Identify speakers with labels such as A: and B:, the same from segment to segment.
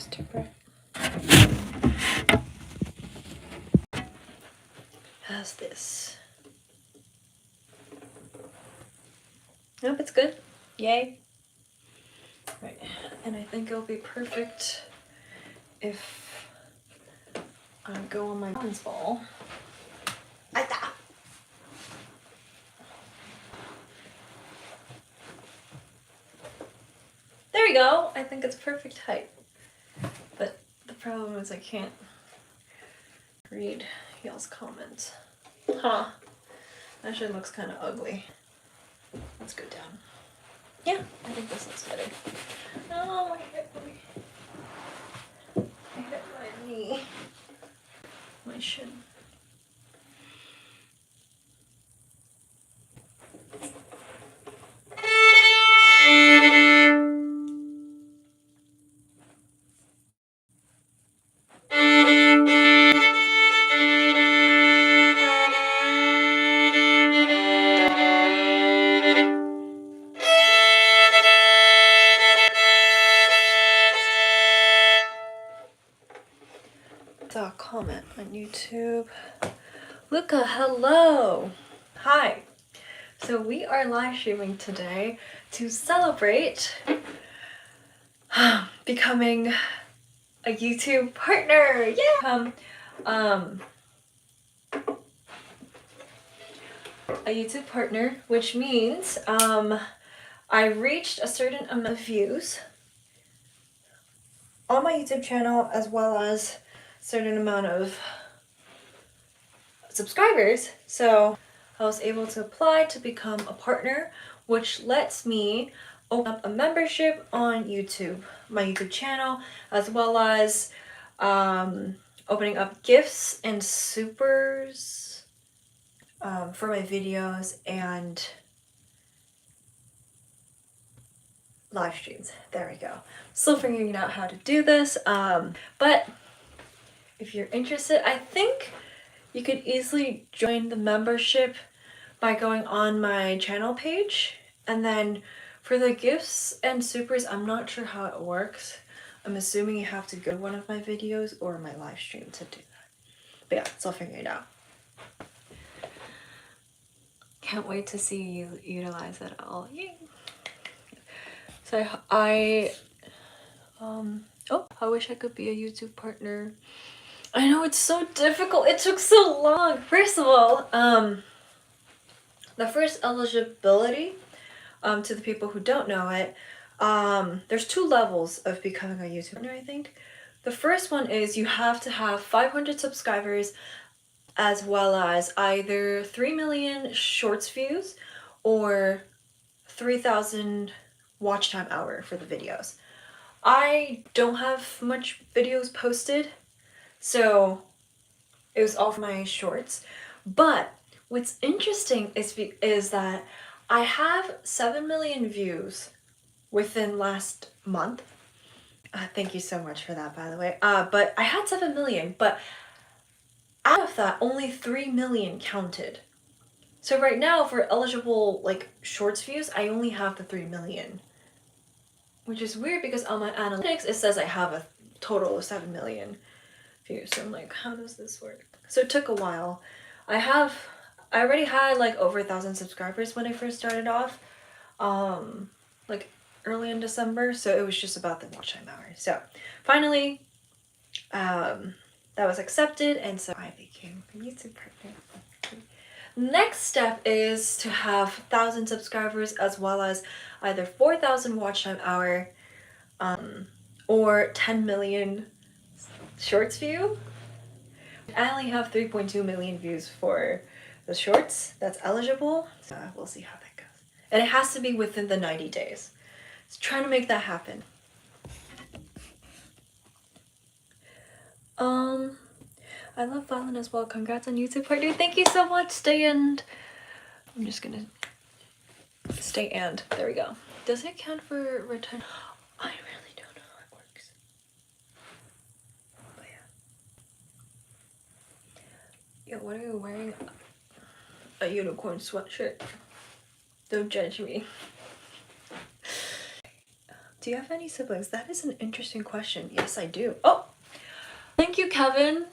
A: just took it. Has this. Nope, it's good. Yay. Right, and I think it'll be perfect if I go on my balance ball. There we go. I think it's perfect height. But the problem is I can't read y'all's comments. Huh. Actually looks kind of ugly. Let's go down. Yeah, I think this looks better. Oh, my hip, my knee, my shin. Saw a comment on YouTube. Luca, hello. Hi. So we are live streaming today to celebrate becoming a YouTube partner. Yeah. A YouTube partner, which means I reached a certain amount of views on my YouTube channel as well as a certain amount of subscribers. So I was able to apply to become a partner, which lets me open up a membership on YouTube, my YouTube channel, as well as opening up gifts and supers for my videos and live streams. There we go. Still figuring out how to do this, but if you're interested, I think you could easily join the membership by going on my channel page, and then for the gifts and supers, I'm not sure how it works. I'm assuming you have to go to one of my videos or my live stream to do that. But yeah, still figuring it out. Can't wait to see you utilize it all. Yay! So I wish I could be a YouTube partner. I know it's so difficult. It took so long. First of all, the first eligibility, to the people who don't know it, there's 2 levels of becoming a YouTube partner, I think. The first one is you have to have 500 subscribers as well as either 3 million shorts views or 3,000 watch time hour for the videos. I don't have much videos posted, so it was all for my shorts. But what's interesting is that I have 7 million views within last month. Thank you so much for that, by the way. But I had 7 million, but out of that, only 3 million counted. So right now, for eligible like shorts views, I only have the 3 million. Which is weird because on my analytics, it says I have a total of 7 million views. So I'm like, how does this work? So it took a while. I already had like over 1,000 subscribers when I first started off, like early in December. So it was just about the watch time hours. So finally, that was accepted, and so I became a YouTube partner. Next step is to have 1,000 subscribers as well as either 4,000 watch time hour or 10 million shorts view. I only have 3.2 million views for the shorts that's eligible. So we'll see how that goes. And it has to be within the 90 days. So trying to make that happen. I love Valen as well. Congrats on YouTube partner. Thank you so much. Stay and I'm just gonna stay and there we go. Does it count for return? I really don't know how it works. But yeah. Yo, what are you wearing? A unicorn sweatshirt. Don't judge me. Do you have any siblings? That is an interesting question. Yes, I do. Oh, thank you, Kevin,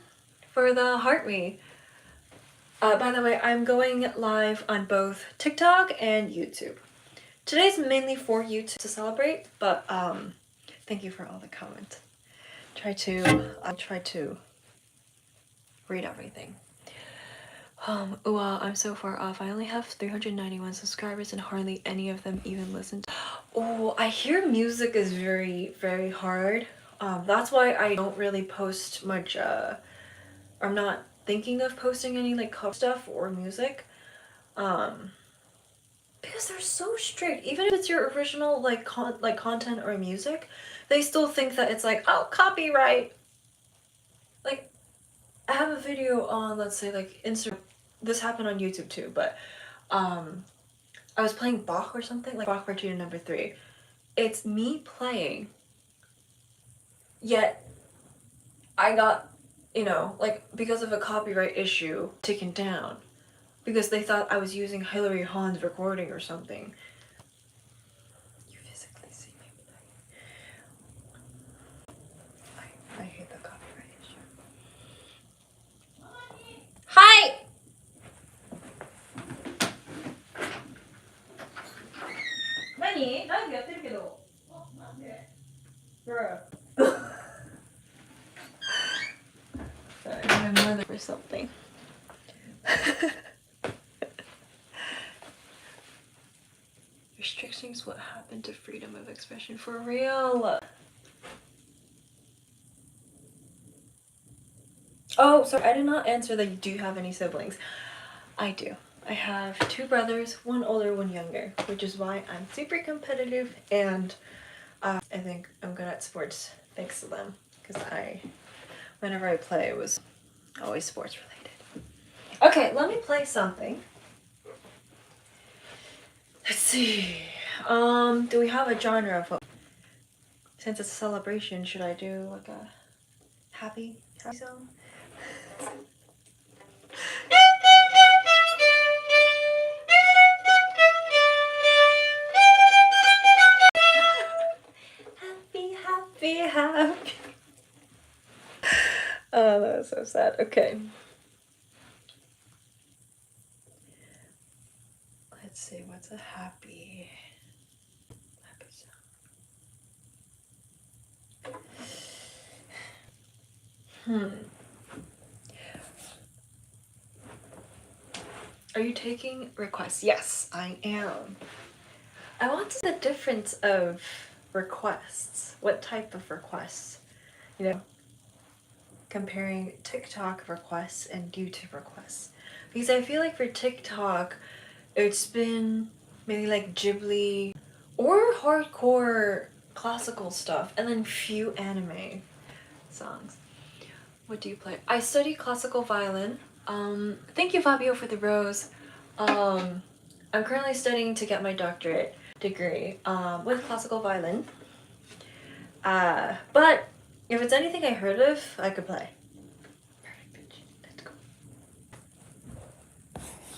A: for the heart me. By the way, I'm going live on both TikTok and YouTube. Today's mainly for you to celebrate, but thank you for all the comments. I'll try to read everything. Wow, I'm so far off. I only have 391 subscribers and hardly any of them even listen to. Oh, I hear music is very, very hard. That's why I don't really post much, I'm not thinking of posting any like cover stuff or music. Because they're so strict. Even if it's your original like content or music, they still think that it's like, oh, copyright. Like, I have a video on, let's say, like Instagram. This happened on YouTube too, but I was playing Bach or something, like Bach Partition number 3. It's me playing, yet I got, like, because of a copyright issue, taken down. Because they thought I was using Hilary Hahn's recording or something. You physically see me play. I hate the copyright issue. Hi! Nani? Live やってるけど。なんで? Bruh. Sorry, my mother or something. Restrictions, what happened to freedom of expression for real? Oh, sorry, I did not answer that. Do you have any siblings? I do. I have 2 brothers, one older, one younger, which is why I'm super competitive, and I think I'm good at sports thanks to them, because whenever I play, it was always sports related. Okay, let me play something. Let's see. Do we have a genre of, since it's a celebration, should I do like a happy song? Happy. Oh, that was so sad. Okay. Let's see, what's a happy song? Are you taking requests? Yes, I am. I want to see the difference of requests. What type of requests? Comparing TikTok requests and YouTube requests. Because I feel like for TikTok, it's been maybe like Ghibli or hardcore classical stuff, and then few anime songs. What do you play? I study classical violin. Thank you, Fabio, for the rose. I'm currently studying to get my doctorate degree with classical violin. But if it's anything I heard of, I could play. Perfect pitch. Let's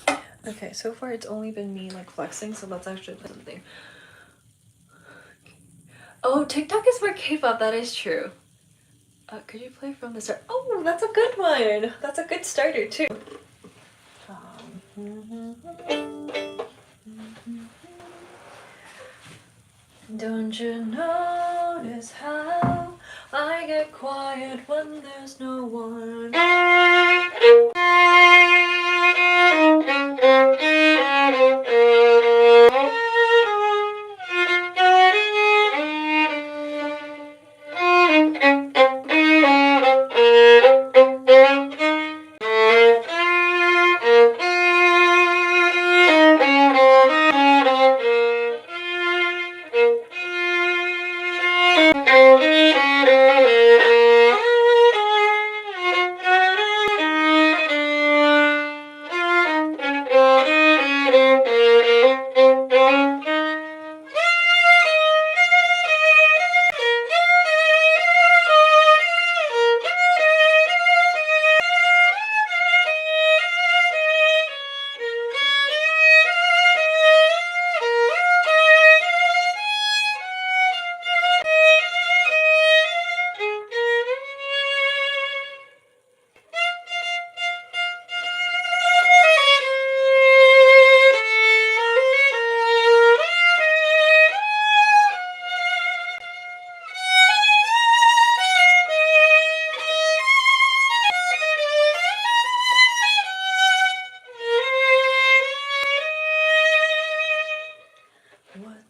A: go. Okay, so far it's only been me like flexing, so let's actually play something. Oh, TikTok is for K-pop, that is true. Could you play from the start? Oh, that's a good one. That's a good starter too. Don't you notice how I get quiet when there's no one?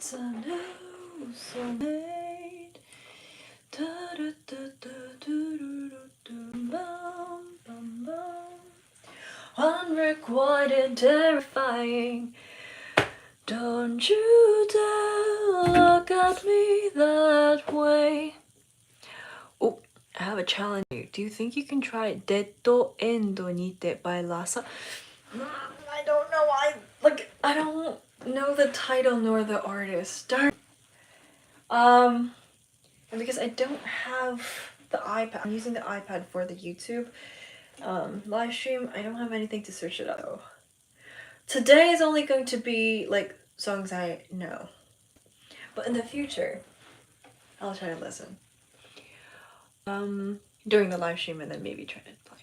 A: It's a new soulmate. Unrequited, terrifying. Don't you dare look at me that way. Oh, I have a challenge. Do you think you can try Detto Endo Nite by Lhasa? I don't know why. I don't know the title nor the artist. Darn. And because I don't have the iPad, I'm using the iPad for the YouTube live stream. I don't have anything to search it up though. Today is only going to be like songs I know, but in the future, I'll try to listen. During the live stream and then maybe try to play.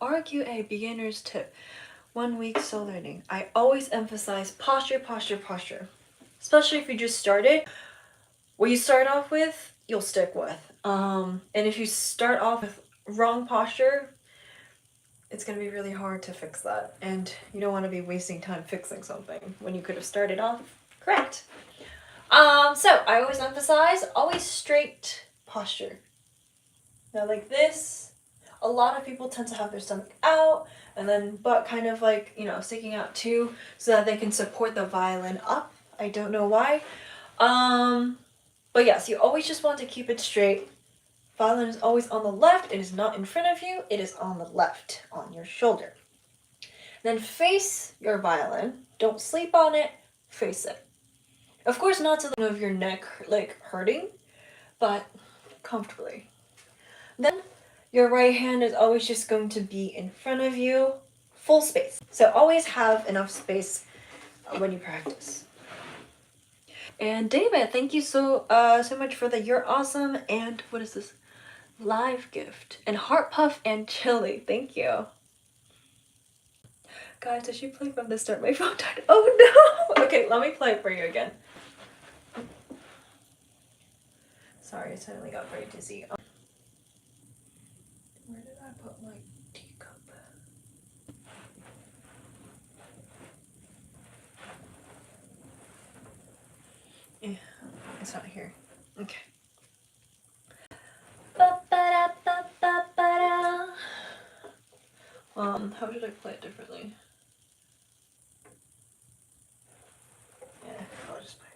A: RQA beginner's tip. 1 week soul learning. I always emphasize posture, posture, posture. Especially if you just started. What you start off with, you'll stick with. And if you start off with wrong posture, it's gonna be really hard to fix that. And you don't want to be wasting time fixing something when you could have started off correct. So I always emphasize always straight posture. Now like this, a lot of people tend to have their stomach out and then butt kind of like, you know, sticking out too so that they can support the violin up. I don't know why. But yes, you always just want to keep it straight. Violin is always on the left. It is not in front of you. It is on the left, on your shoulder. Then face your violin. Don't sleep on it. Face it. Of course, not to the point of your neck like hurting, but comfortably. Then your right hand is always just going to be in front of you, full space. So always have enough space when you practice. And David, thank you so much for the "You're Awesome" and what is this? Live gift. And Heart Puff and Chili. Thank you. Guys, did she play from the start? My phone died. Oh no! Okay, let me play it for you again. Sorry, I suddenly got very dizzy. Where did I put my teacup? Yeah, it's not here. Okay. How should I play it differently? Yeah, I'll just play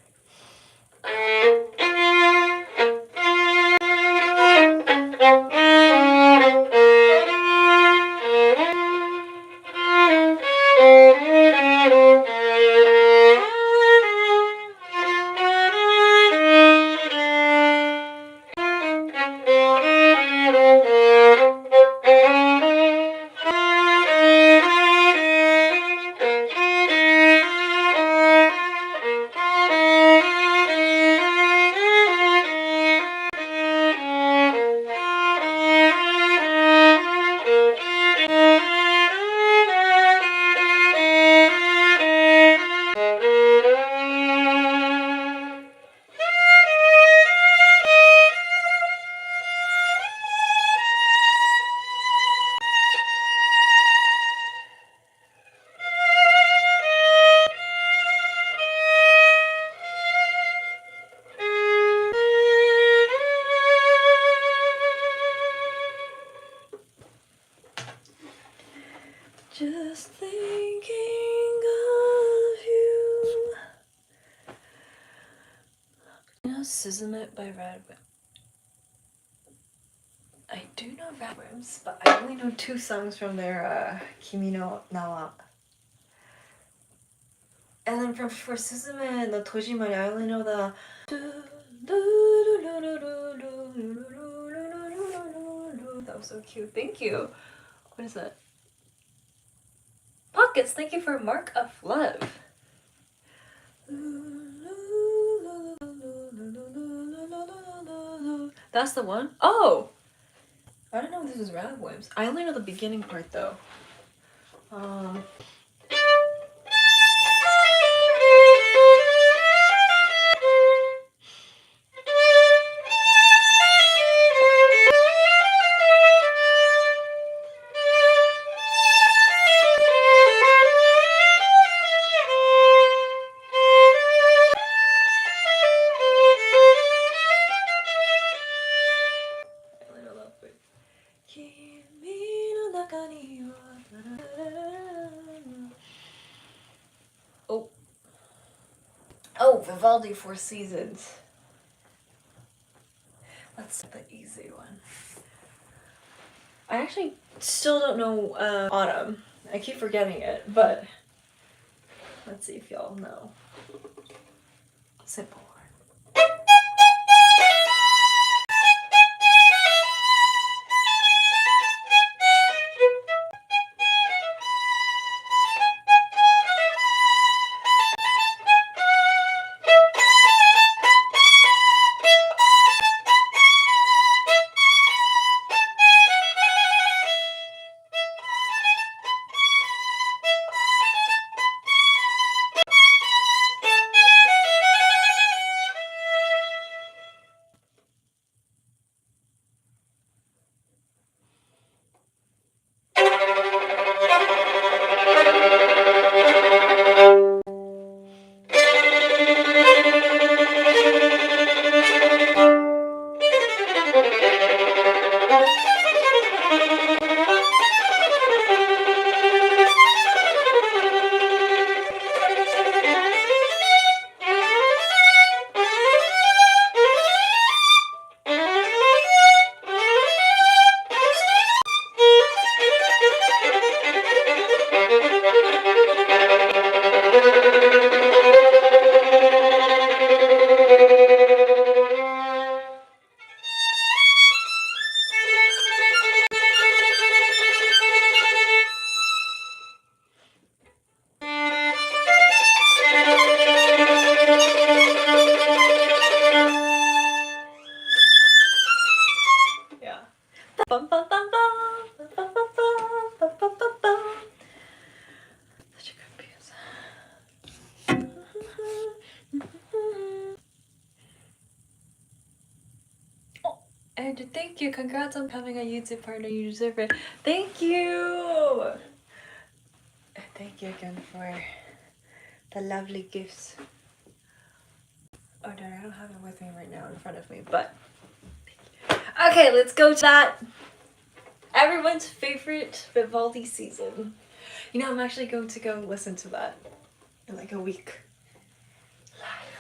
A: Just thinking of you. You know Suzume by Radwimps? I do know Radwimps, but I only know 2 songs from their Kimi no Nawa. And then for Suzume and the Tojimari, I only know the that was so cute. Thank you. What is that? Pockets, thank you for Mark of Love. That's the one? Oh! I don't know if this was Radwimps. I only know the beginning part though. Oh. Oh, Vivaldi Four Seasons. That's the easy one. I actually still don't know Autumn. I keep forgetting it, but let's see if y'all know. Simple one. Bum, bum, bum, bum, bum, bum, bum, bum, bum, bum, bum. Such a good piece. Oh, and thank you. Congrats on having a YouTube partner. You deserve it. Thank you. Thank you again for the lovely gifts. Oh, no, I don't have it with me right now in front of me, but okay, let's go to that. Everyone's favorite Vivaldi season. You know, I'm actually going to go listen to that in like a week. Live.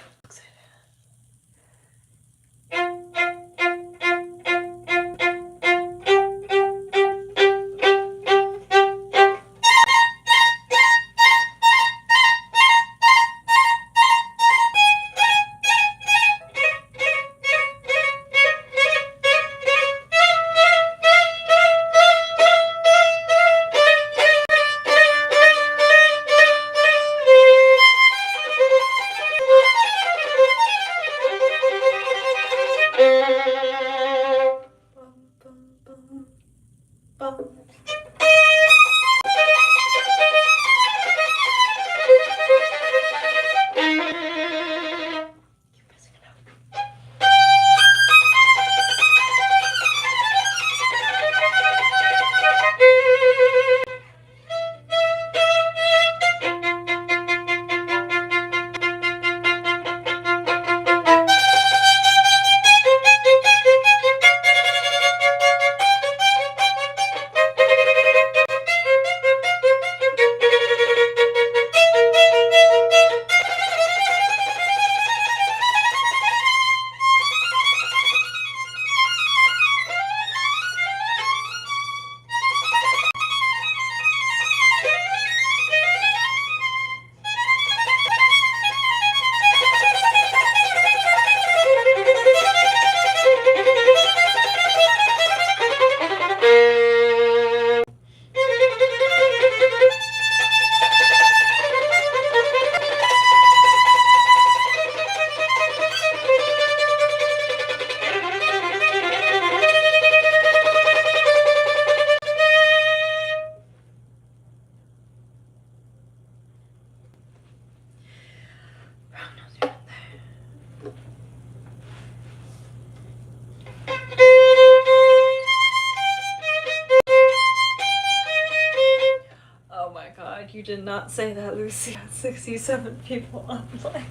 A: Oh my god, you did not say that, Lucy. 67 people online.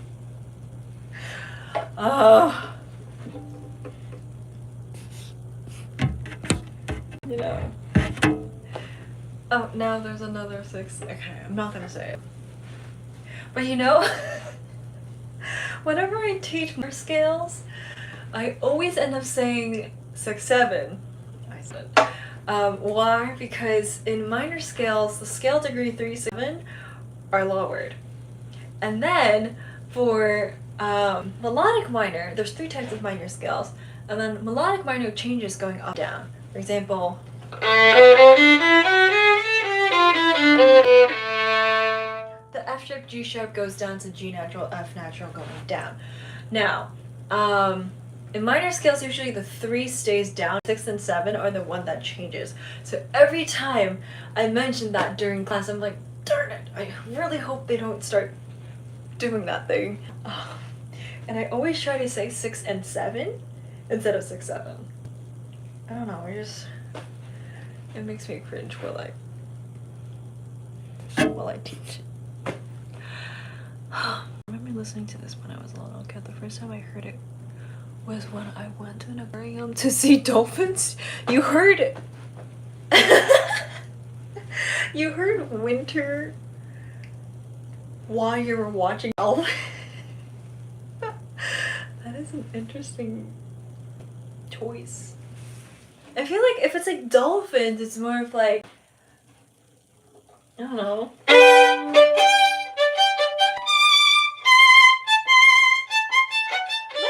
A: Oh. You know. Oh, now there's another 6. Okay, I'm not gonna say it. But you know, whenever I teach minor scales, I always end up saying 6, 7. I said. Why? Because in minor scales, the scale degree 3, 7 are lowered. And then for melodic minor, there's 3 types of minor scales. And then melodic minor changes going up and down. For example, the F sharp, G sharp goes down to G natural, F natural going down. Now, in minor scales, usually the 3 stays down, 6 and 7 are the one that changes. So every time I mention that during class, I'm like, darn it, I really hope they don't start doing that thing. And I always try to say 6 and 7 instead of 6, 7. I don't know, it makes me cringe while I teach. I remember listening to this when I was a little kid. The first time I heard it was when I went to an aquarium to see dolphins. You heard it. You heard winter while you were watching dolphins. That is an interesting choice. I feel like if it's like dolphins, it's more of like, I don't know. Look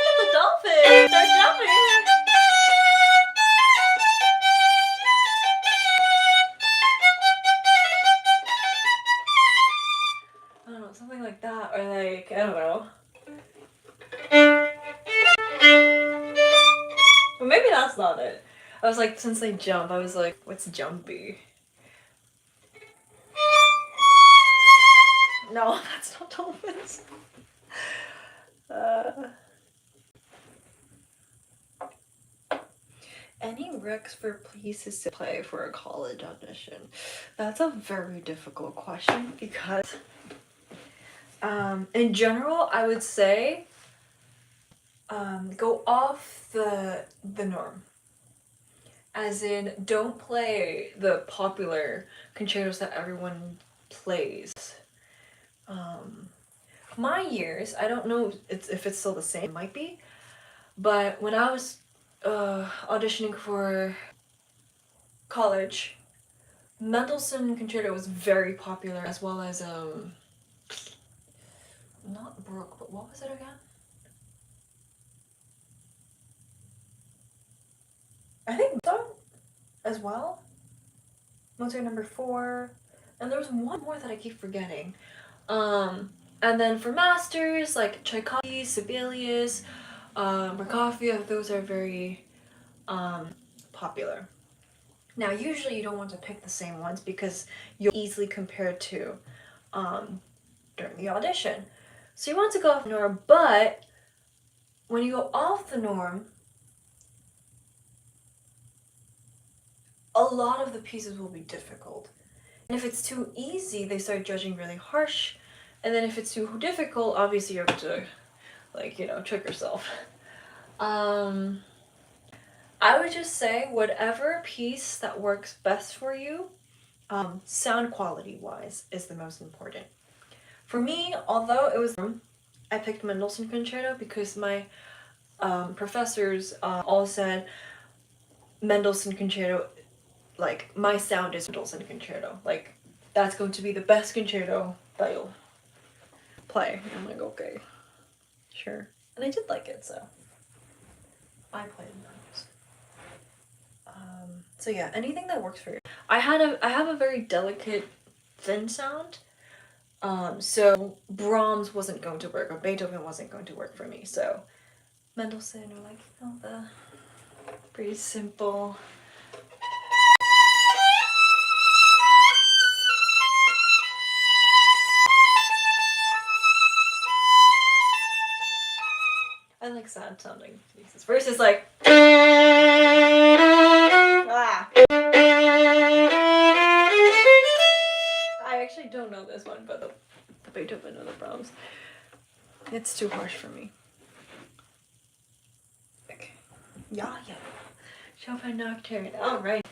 A: at the dolphins! They're jumping! I don't know, something like that, or like, I don't know. But maybe that's not it. I was like, since they jump, I was like, what's jumpy? No, that's not dolphins. Any recs for places to play for a college audition? That's a very difficult question because, in general, I would say, go off the norm. As in, don't play the popular concertos that everyone plays. My years, I don't know if it's still the same, it might be, but when I was auditioning for college, Mendelssohn Concerto was very popular, as well as, not Brooke, but what was it again? I think Mozart as well. Mozart number 4. And there was one more that I keep forgetting. And then for masters, like Tchaikovsky, Sibelius, Prokofiev, those are very popular. Now, usually you don't want to pick the same ones because you'll easily compare to during the audition. So you want to go off the norm, but when you go off the norm, a lot of the pieces will be difficult. And if it's too easy, they start judging really harsh. And then if it's too difficult, obviously you're going to, like, you know, trick yourself. I would just say whatever piece that works best for you, sound quality wise, is the most important. For me, although it was, I picked Mendelssohn Concerto because my professors all said Mendelssohn Concerto, like, my sound is Mendelssohn Concerto. Like, that's going to be the best concerto that you'll play. And I'm like, okay, sure. And I did like it, so I played those. So yeah, anything that works for you. I have a very delicate, thin sound. So Brahms wasn't going to work, or Beethoven wasn't going to work for me. So Mendelssohn, or like, you know, the pretty simple. I like sad sounding pieces versus like I actually don't know this one, but the Beethoven or the Brahms. It's too harsh for me. Okay. Yeah. Chopin Nocturne. Alright.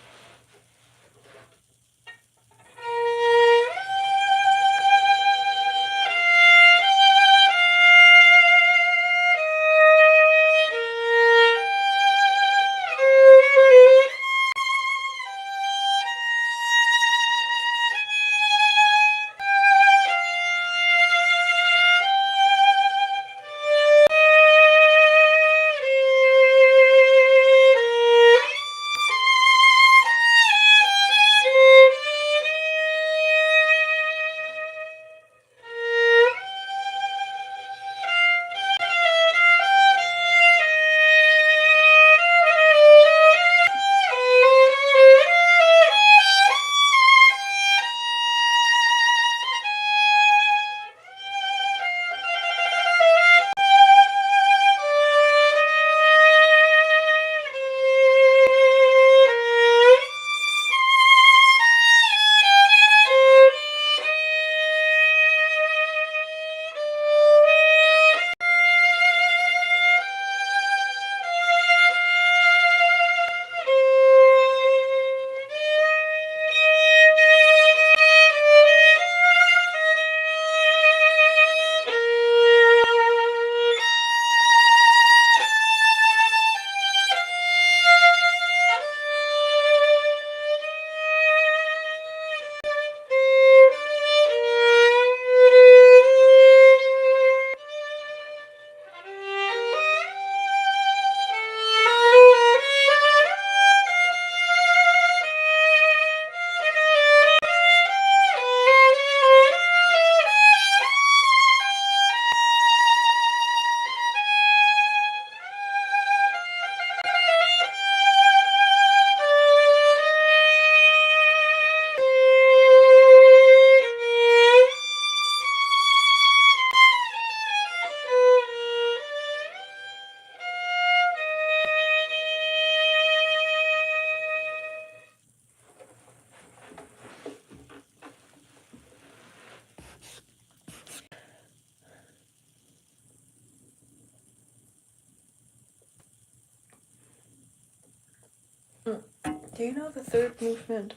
A: Do you know the third movement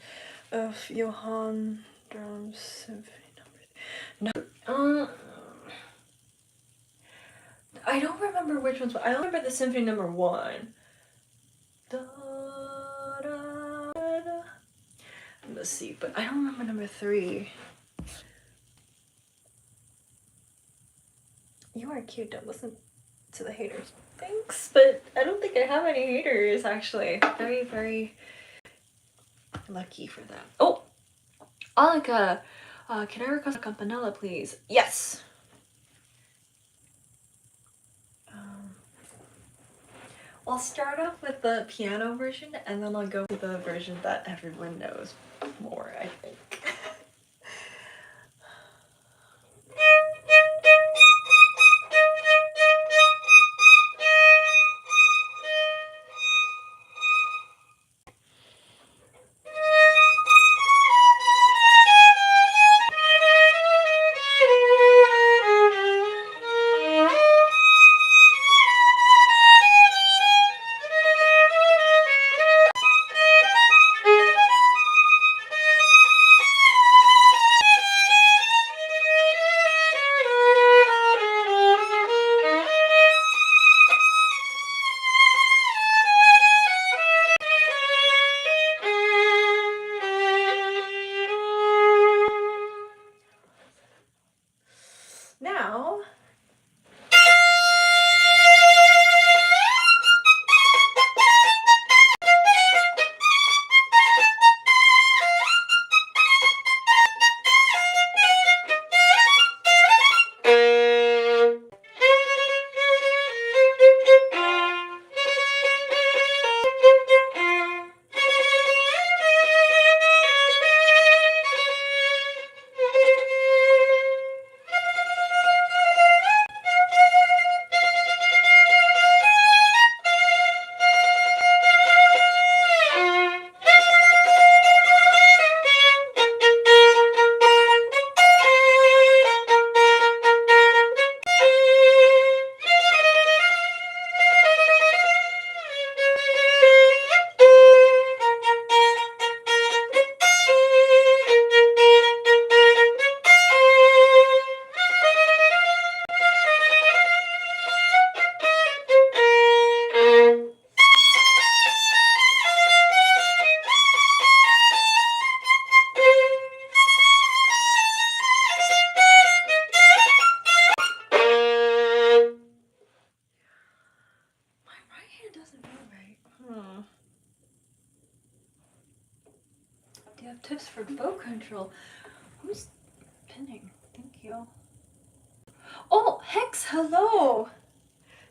A: of Johann Brahms Symphony number? No. I don't remember which ones, but I remember the Symphony number 1. Da, da, da, da. Let's see, but I don't remember number 3. You are cute, don't listen to the haters. Thanks, but I don't think I have any haters, actually. Very, very lucky for that. Oh! Alika, can I request a campanella, please? Yes! I'll start off with the piano version, and then I'll go to the version that everyone knows more, I think. Now, do you have tips for bow control? Who's pinning? Thank you. Oh, Hex, hello!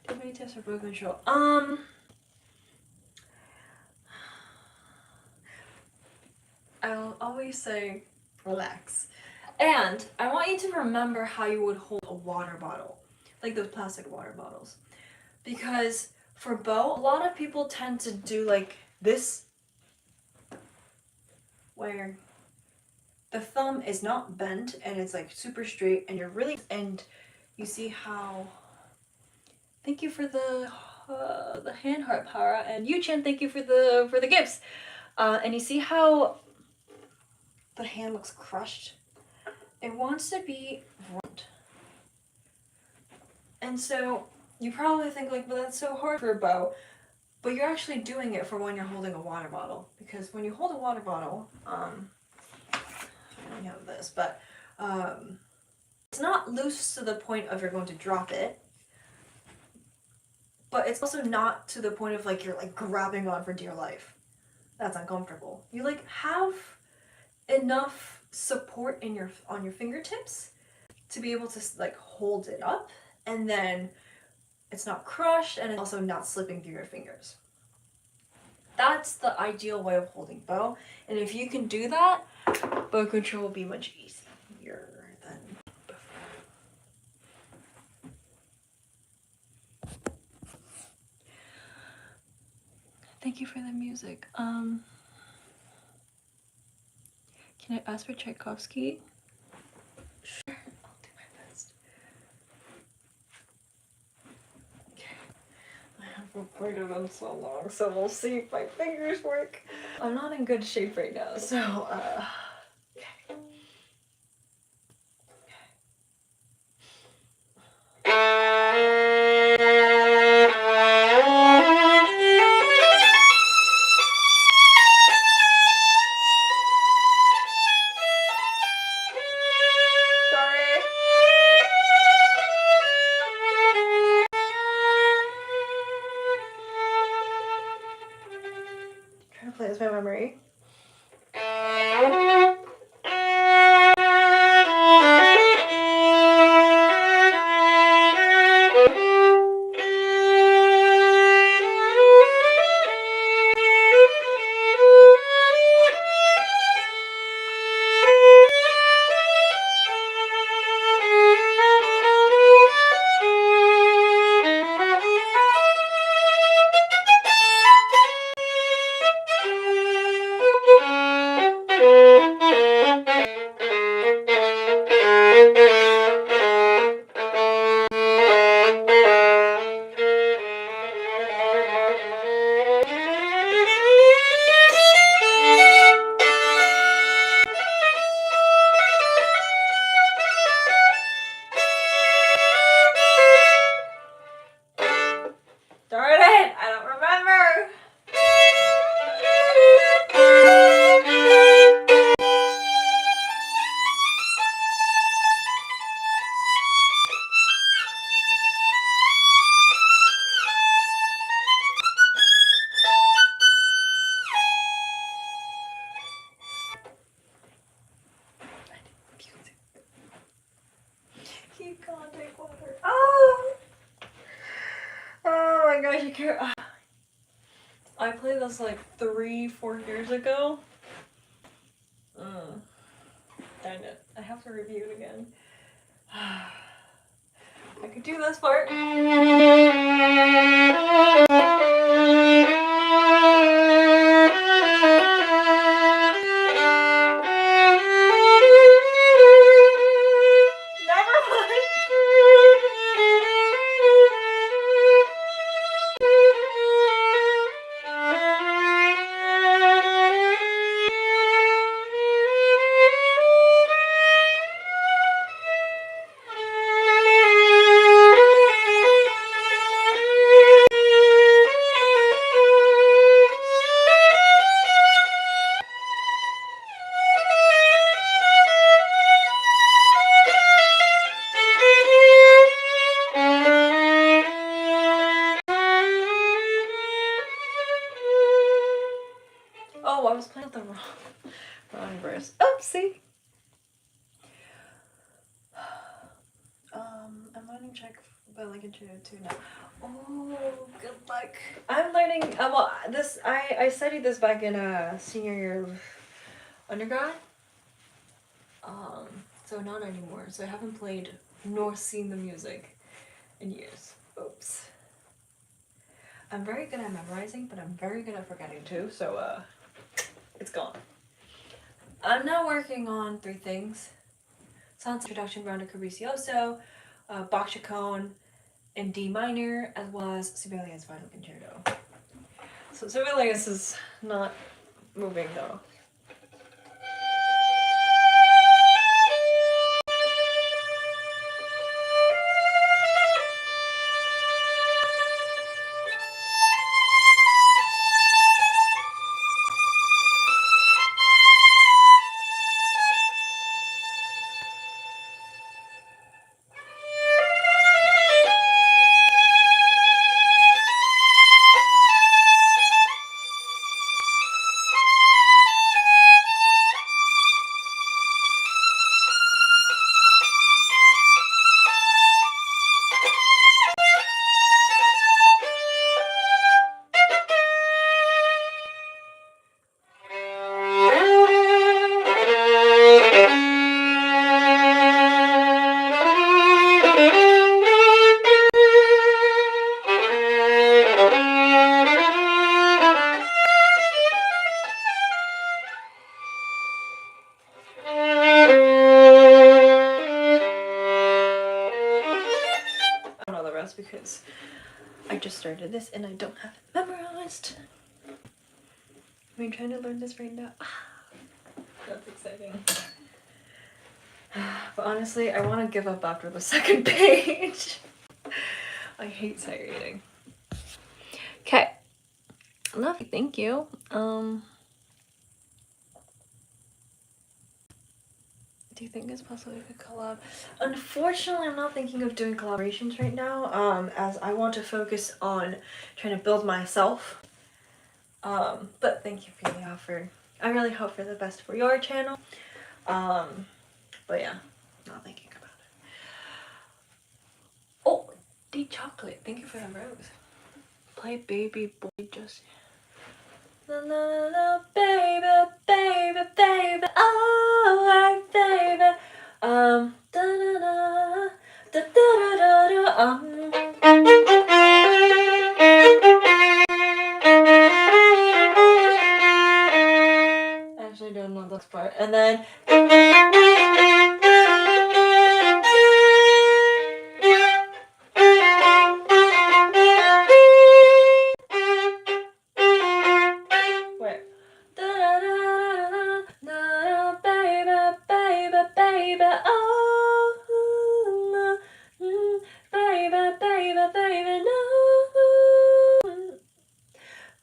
A: Do you have any tips for bow control? I'll always say, relax. And I want you to remember how you would hold a water bottle, like those plastic water bottles. Because for bow, a lot of people tend to do like this, where the thumb is not bent and it's like super straight, and you're really, and you see how, thank you for the hand heart, Para, and Yu-chan, thank you for the gifts. And you see how the hand looks crushed? It wants to be round. And so you probably think like, well, that's so hard for a bow, but you're actually doing it for when you're holding a water bottle. Because when you hold a water bottle, I don't have this, but it's not loose to the point of you're going to drop it, but it's also not to the point of like you're like grabbing on for dear life. That's uncomfortable. You like have enough support in on your fingertips to be able to like hold it up, and then it's not crushed and it's also not slipping through your fingers. That's the ideal way of holding bow, and if you can do that, bow control will be much easier than before. Thank you for the music. Can I ask for Tchaikovsky? Sure, I'll do my best. Okay, I have haven't played it in so long, so we'll see if my fingers work. I'm not in good shape right now, so, okay. Sorry. Trying to play this by memory. Darn it! I don't remember! You can't take water. Oh! Oh my gosh, you can't. I played this like 3-4 years ago. Dang it. I have to review it again. I could do this part. Oh, I was playing with the wrong verse. Oopsie. I'm learning Czech by like intro two now. Oh, good luck. I'm learning. Well, this I studied this back in senior year of undergrad. So not anymore. So I haven't played nor seen the music in years. Oops. I'm very good at memorizing, but I'm very good at forgetting too. So it's gone. I'm now working on 3 things. Sounds introduction round of Capricioso, Bach Chaconne in D minor, as well as Sibelius Violin Concerto. So Sibelius is not moving though. Because I just started this and I don't have it memorized. I'm trying to learn this right now. That's exciting. But honestly, I want to give up after the second page. I hate sight reading. Okay. Lovely, thank you. Do you think it's possible we could collab? Unfortunately, I'm not thinking of doing collaborations right now, as I want to focus on trying to build myself. But thank you for the offer. I really hope for the best for your channel. But yeah, not thinking about it. Oh, the chocolate. Thank you for the rose. Play baby boy just. La la la, baby, baby, baby, alright, baby. Da da da, da da da da Actually, don't know this part. And then. Wait. Da-da-da-da-da, baby, baby, baby, oh, baby, baby, baby, no,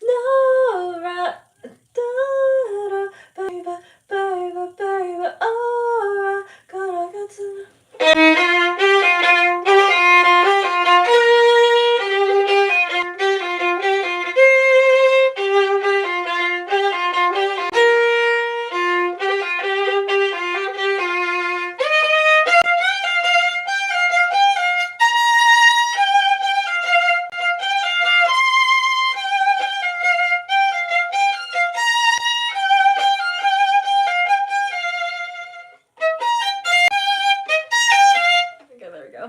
A: no, right, da-da, baby, baby, baby, oh, gotta get to. Okay, there we go.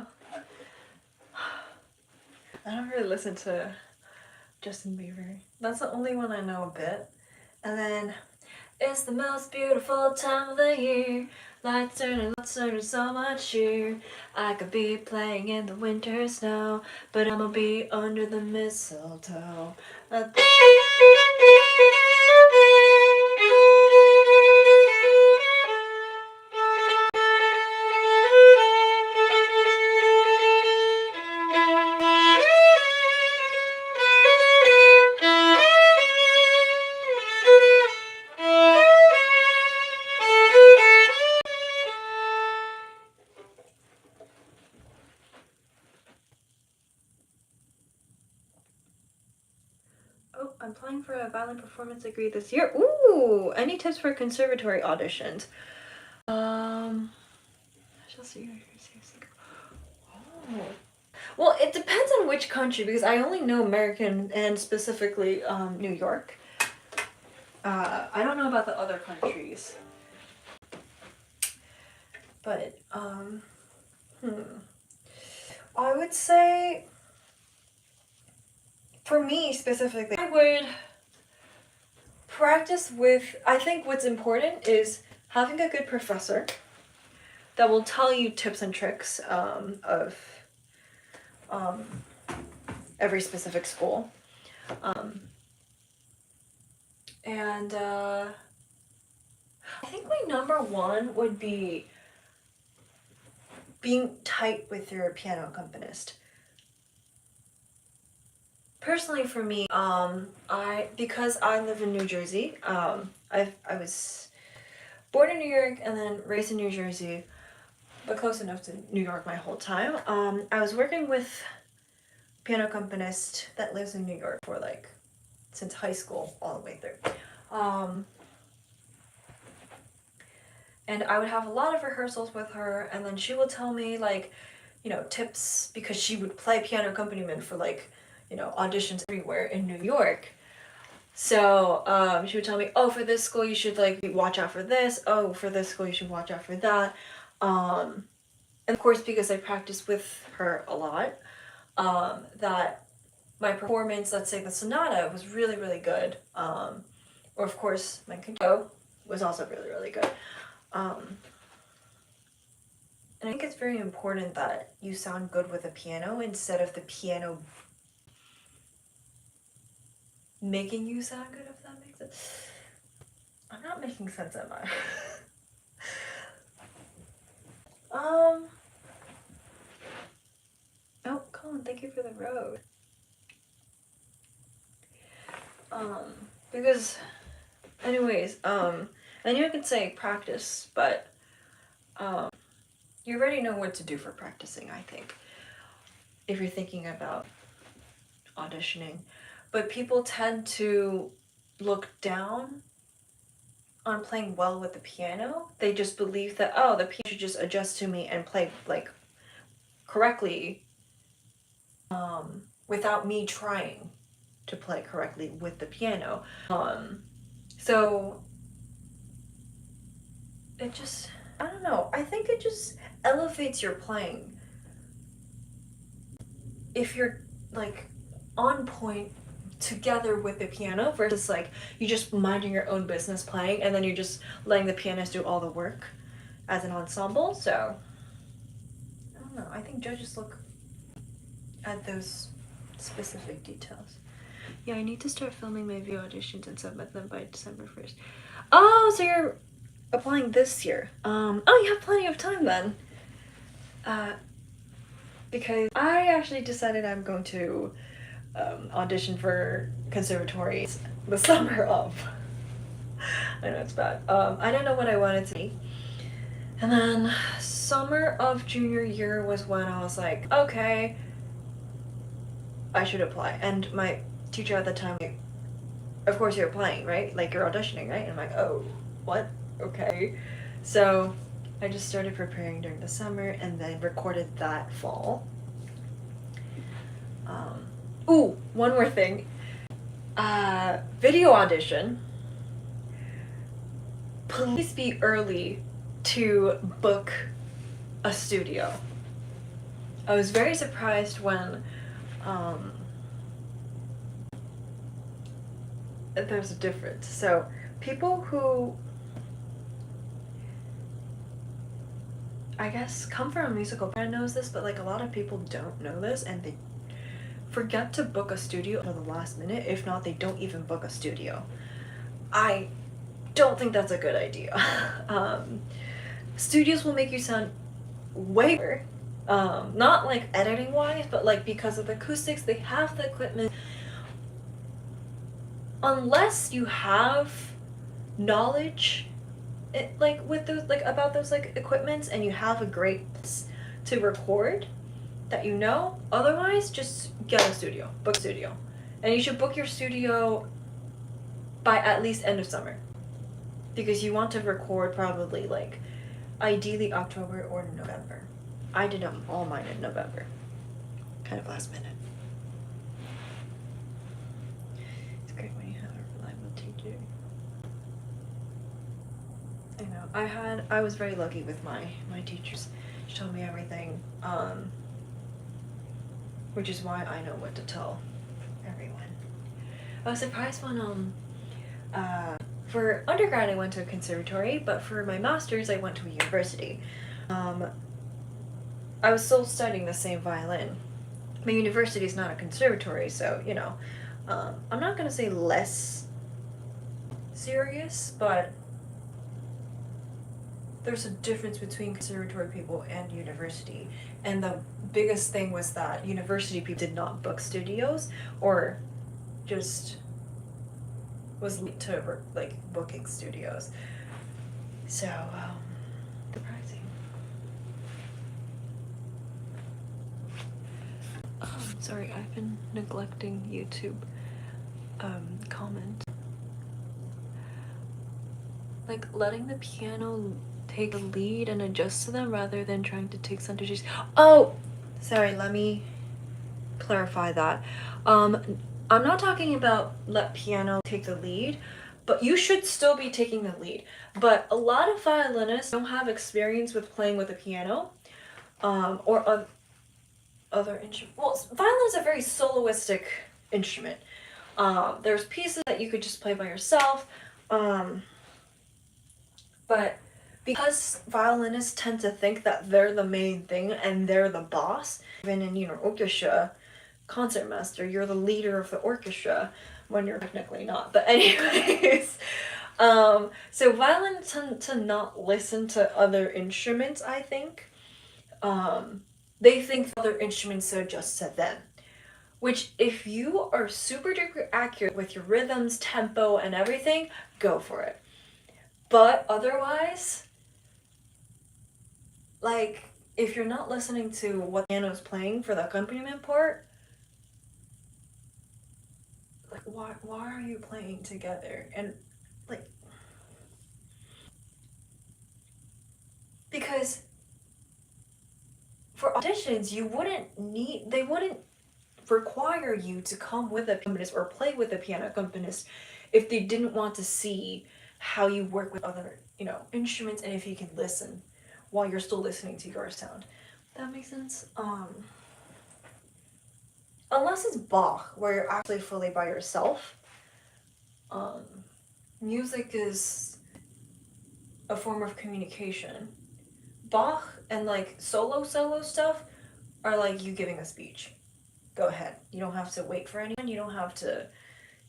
A: I don't really listen to Justin Bieber. That's the only one I know a bit. And then, it's the most beautiful time of the year. Lights turning so much cheer. I could be playing in the winter snow, but I'ma be under the mistletoe. Oh, I'm applying for a violin performance degree this year. Ooh! Any tips for conservatory auditions? I shall see you. Oh. Well, it depends on which country because I only know American and specifically New York. I don't know about the other countries. But I would say for me specifically, I would practice with, I think what's important is having a good professor that will tell you tips and tricks of every specific school. And I think my number one would be being tight with your piano accompanist. Personally for me, because I live in New Jersey, I was born in New York and then raised in New Jersey, but close enough to New York my whole time. I was working with a piano accompanist that lives in New York for since high school all the way through. And I would have a lot of rehearsals with her, and then she would tell me tips because she would play piano accompaniment for auditions everywhere in New York. So she would tell me, oh, for this school you should watch out for this. Oh, for this school you should watch out for that. And of course, because I practiced with her a lot, that my performance, let's say the sonata, was really, really good. Or of course, my concerto was also really, really good. And I think it's very important that you sound good with a piano instead of the piano making you sound good, if that makes sense. I'm not making sense, am I? Oh, Colin, thank you for the road. Because, anyways, I knew I could say practice, but, you already know what to do for practicing, I think, if you're thinking about auditioning. But people tend to look down on playing well with the piano. They just believe that, oh, the piano should just adjust to me and play, like, correctly, without me trying to play correctly with the piano. So it just, I don't know, I think it just elevates your playing if you're like on point together with the piano versus like you just minding your own business playing and then you're just letting the pianist do all the work as an ensemble. So I don't know, I think judges look at those specific details. Yeah, I need to start filming my video auditions and submit them by December 1st. Oh, so you're applying this year. Oh, you have plenty of time then. Because I actually decided I'm going to audition for conservatories the summer of. I know it's bad. I don't know what I wanted to be. And then summer of junior year was when I was like, okay, I should apply. And my teacher at the time, like, of course you're applying, right? Like you're auditioning, right? And I'm like, oh, what? Okay. So I just started preparing during the summer and then recorded that fall. Ooh, one more thing. Video audition. Please be early to book a studio. I was very surprised when there's a difference. So people who I guess come from a musical background knows this, but like a lot of people don't know this and they forget to book a studio until the last minute. If not, they don't even book a studio. I don't think that's a good idea. Studios will make you sound way better. Not like editing wise, but like because of the acoustics, they have the equipment. Unless you have knowledge like with those like about those like equipments and you have a great place to record that you know, otherwise just get a studio, book a studio. And you should book your studio by at least end of summer. Because you want to record probably like ideally October or November. I did all mine in November. Kind of last minute. It's great when you have a reliable teacher. I know. I was very lucky with my teachers. She told me everything. Which is why I know what to tell everyone. I was surprised when for undergrad I went to a conservatory, but for my master's I went to a university. I was still studying the same violin. My university is not a conservatory, so you know, I'm not gonna say less serious, but there's a difference between conservatory people and university. And the biggest thing was that university people did not book studios or just was late to like booking studios. So, surprising. Sorry, I've been neglecting YouTube comments. Like letting the piano take the lead and adjust to them rather than trying to take center stage. Oh, sorry, let me clarify that. I'm not talking about let piano take the lead, but you should still be taking the lead. But a lot of violinists don't have experience with playing with a piano, or other instruments. Well, violin is a very soloistic instrument. There's pieces that you could just play by yourself, but because violinists tend to think that they're the main thing and they're the boss, even in orchestra, concertmaster, you're the leader of the orchestra. when you're technically not. But anyways, so violins tend to not listen to other instruments, I think. They think other instruments are just to them. Which, if you are super duper accurate with your rhythms, tempo, and everything, go for it. But otherwise, like, if you're not listening to what the piano's playing for the accompaniment part, like, why are you playing together? And, like, because for auditions, they wouldn't require you to come with a accompanist or play with a piano accompanist if they didn't want to see how you work with other, instruments, and if you can listen while you're still listening to your sound. That makes sense? Unless it's Bach, where you're actually fully by yourself. Um, Music is a form of communication. Bach and like solo stuff are like you giving a speech. Go ahead. You don't have to wait for anyone. You don't have to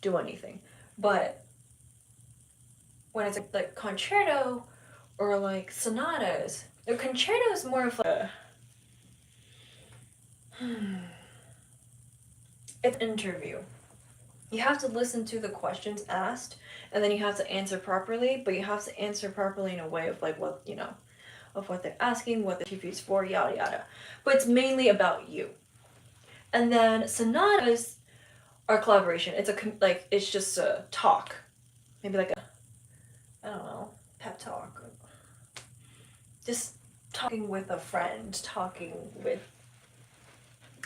A: do anything. But when it's like concerto or like sonatas, the concerto is more of like it's an interview. You have to listen to the questions asked, and then you have to answer properly, but you have to answer properly in a way of like what, of what they're asking, what the interview's for, yada yada. But it's mainly about you. And then sonatas are collaboration. It's just a talk. Maybe like I don't know, pep talk. Just talking with a friend, talking with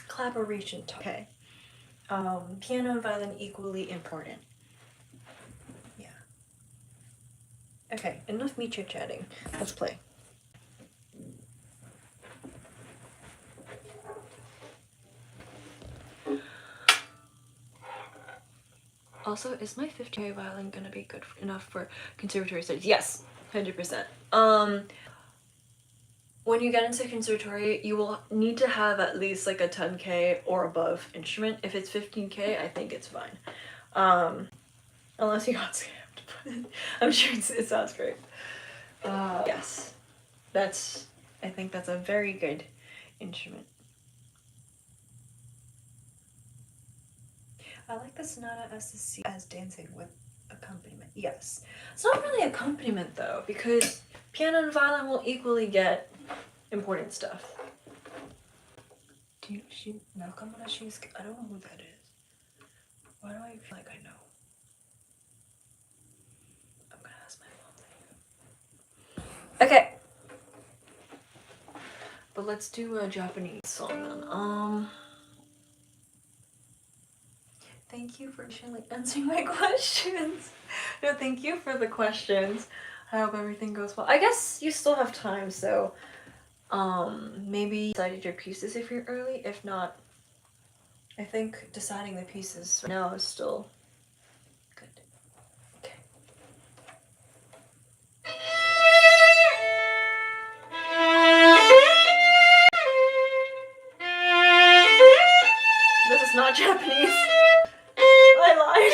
A: collaboration talk. Okay. Piano and violin equally important. Yeah. Okay, enough me chit-chatting. Let's play. Also, is my 50K violin gonna be good enough for conservatory studies? Yes, 100%. When you get into conservatory, you will need to have at least like a 10K or above instrument. If it's 15K, I think it's fine. Unless you got scammed. I'm sure it sounds great. Yes. I think that's a very good instrument. I like the sonata as to see as dancing with accompaniment. Yes. It's not really accompaniment though, because piano and violin will equally get important stuff. Nakamura Shinsuke? I don't know who that is. Why do I feel like I know? I'm gonna ask my mom later. Okay. But let's do a Japanese song then. Thank you for actually answering my questions. No, thank you for the questions. I hope everything goes well. I guess you still have time, so maybe decided your pieces if you're early. If not, I think deciding the pieces right now is still good. Okay. This is not Japanese. I lied.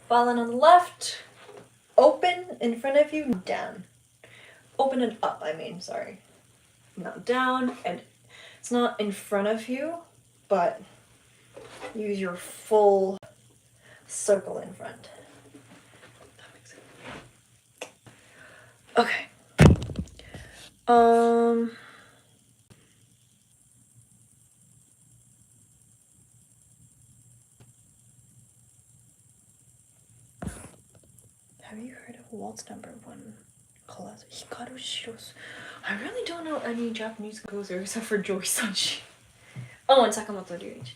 A: Fallen on the left. Open in front of you, down. Open and up, I mean, sorry. Not down, and it's not in front of you, but use your full circle in front. That makes sense. Okay. Have you heard of Waltz number 1? Hikaru Shirosu. I really don't know any Japanese composer except for Joy Sanshi. Oh, and Sakamoto Ryuichi.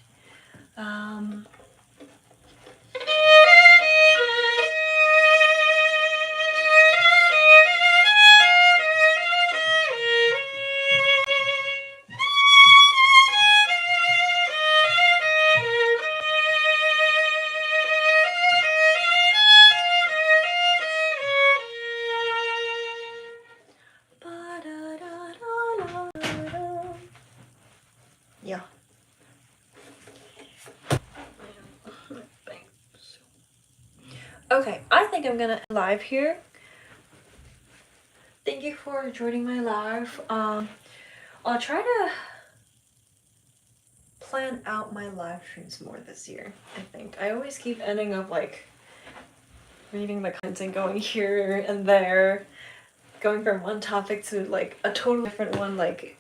A: Yeah. Okay, I think I'm gonna end live here. Thank you for joining my live. I'll try to plan out my live streams more this year, I think. I always keep ending up like reading the comments and going here and there, going from one topic to like a totally different one like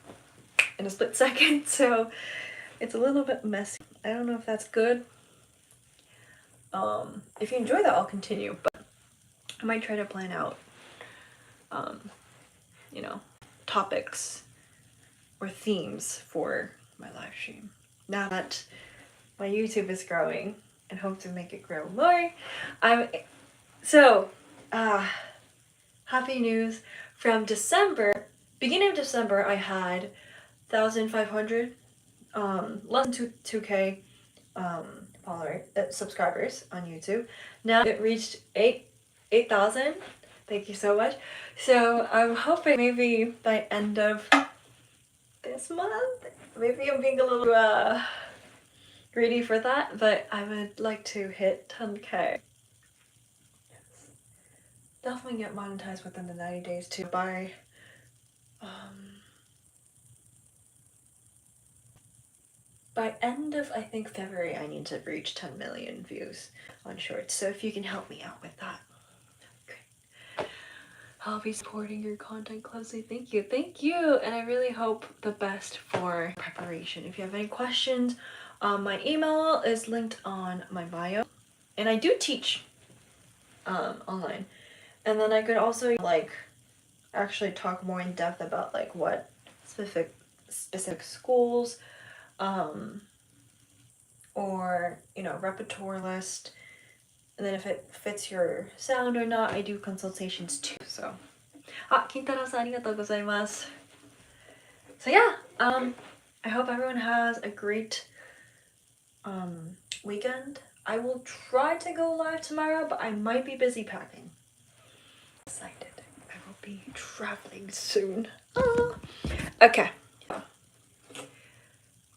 A: in a split second, so it's a little bit messy. I don't know if that's good. If you enjoy that, I'll continue, but I might try to plan out, you know, topics or themes for my live stream. Now that my YouTube is growing and hope to make it grow more. Happy news. From December, beginning of December, I had 1,500, less than 2K subscribers on YouTube. Now it reached 8,000. Thank you so much. So I'm hoping maybe by end of this month, maybe I'm being a little greedy for that, but I would like to hit 10K. Yes. Definitely get monetized within the 90 days too. By end of, I think, February, I need to reach 10 million views on shorts. So if you can help me out with that, great. I'll be supporting your content closely. Thank you. Thank you. And I really hope the best for preparation. If you have any questions, my email is linked on my bio. And I do teach online. And then I could also like actually talk more in depth about like what specific schools or, you know, repertoire list, and then if it fits your sound or not, I do consultations too. So, Kintaro-san, arigatou gozaimasu. So yeah, I hope everyone has a great weekend. I will try to go live tomorrow, but I might be busy packing. Excited. I will be traveling soon. Okay.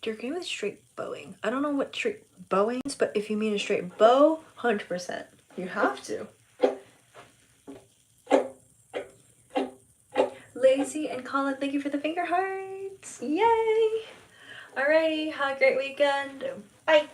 A: You're good with straight bowing. I don't know what straight bowing is, but if you mean a straight bow, 100%. You have to. Lazy and Colin, thank you for the finger hearts. Yay! Alrighty, have a great weekend. Bye.